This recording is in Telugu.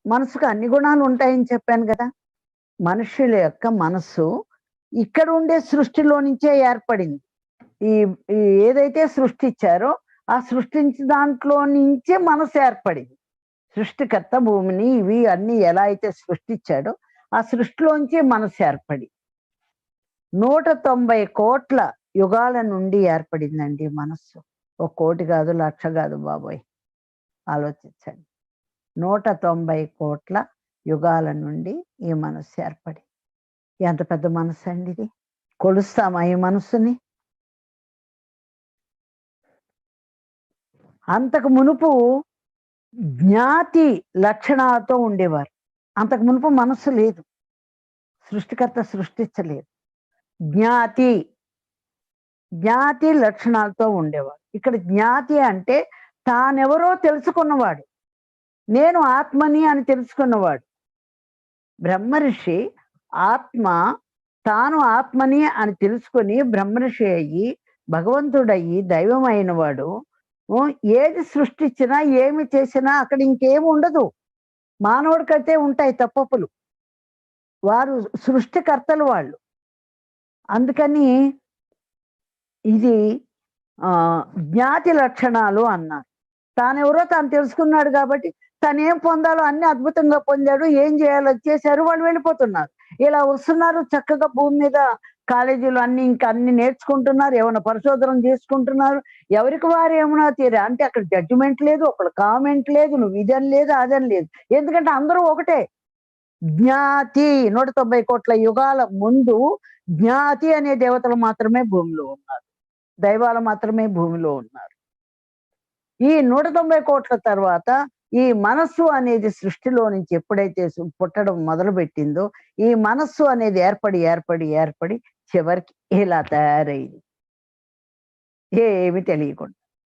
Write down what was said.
మనసుకు అన్ని గుణాలు ఉంటాయని చెప్పాను కదా. మనుషుల యొక్క మనస్సు ఇక్కడ ఉండే సృష్టిలో నుంచే ఏర్పడింది. ఈ ఈ ఏదైతే సృష్టించారో ఆ సృష్టించిన దాంట్లో నుంచే మనసు ఏర్పడింది. సృష్టికర్త భూమిని ఇవి అన్ని ఎలా అయితే సృష్టించాడో ఆ సృష్టిలోంచి మనసు ఏర్పడి 190 కోట్ల యుగాల నుండి ఏర్పడిందండి మనస్సు. 1 కోటి కాదు, లక్ష కాదు బాబోయ్, ఆలోచించండి. 190 కోట్ల యుగాల నుండి ఈ మనస్సు ఏర్పడి, ఎంత పెద్ద మనస్సు అండి ఇది. కొలుస్తామా ఈ మనస్సుని? అంతకు మునుపు జ్ఞాతి లక్షణాలతో ఉండేవారు. అంతకు మునుపు మనస్సు లేదు, సృష్టికర్త సృష్టించలేదు. జ్ఞాతి జ్ఞాతి లక్షణాలతో ఉండేవాడు. ఇక్కడ జ్ఞాతి అంటే తానెవరో తెలుసుకున్నవాడు, నేను ఆత్మని అని తెలుసుకున్నవాడు. బ్రహ్మర్షి ఆత్మ, తాను ఆత్మని అని తెలుసుకొని బ్రహ్మర్షి అయ్యి భగవంతుడయ్యి దైవం అయిన వాడు ఏది సృష్టించినా ఏమి చేసినా అక్కడ ఇంకేమి ఉండదు. మానవుడికైతే ఉంటాయి తప్పప్పులు, వారు సృష్టికర్తలు వాళ్ళు. అందుకని ఇది జ్ఞాతి లక్షణాలు అన్నారు. తానెవరో తాను తెలుసుకున్నాడు కాబట్టి తను ఏం పొందాలో అన్ని అద్భుతంగా పొందాడు, ఏం చేయాలో చేశారు, వాళ్ళు వెళ్ళిపోతున్నారు. ఇలా వస్తున్నారు చక్కగా భూమి మీద, కాలేజీలు అన్ని ఇంకా అన్ని నేర్చుకుంటున్నారు, ఏమైనా పరిశోధన చేసుకుంటున్నారు. ఎవరికి వారు ఏమన్నా తీరా అంటే అక్కడ జడ్జిమెంట్ లేదు, ఒకళ్ళు కామెంట్ లేదు, నువ్వు ఇదని లేదు అదని లేదు. ఎందుకంటే అందరూ ఒకటే. జ్ఞాతి 190 కోట్ల యుగాల ముందు జ్ఞాతి అనే దేవతలు మాత్రమే భూమిలో ఉన్నారు, దైవాలు మాత్రమే భూమిలో ఉన్నారు. ఈ 190 కోట్ల తర్వాత ఈ మనస్సు అనేది సృష్టిలో నుంచి ఎప్పుడైతే పుట్టడం మొదలు పెట్టిందో ఈ మనస్సు అనేది ఏర్పడి ఏర్పడి ఏర్పడి చివరికి ఇలా తయారైంది, ఏమి తెలియకుండా.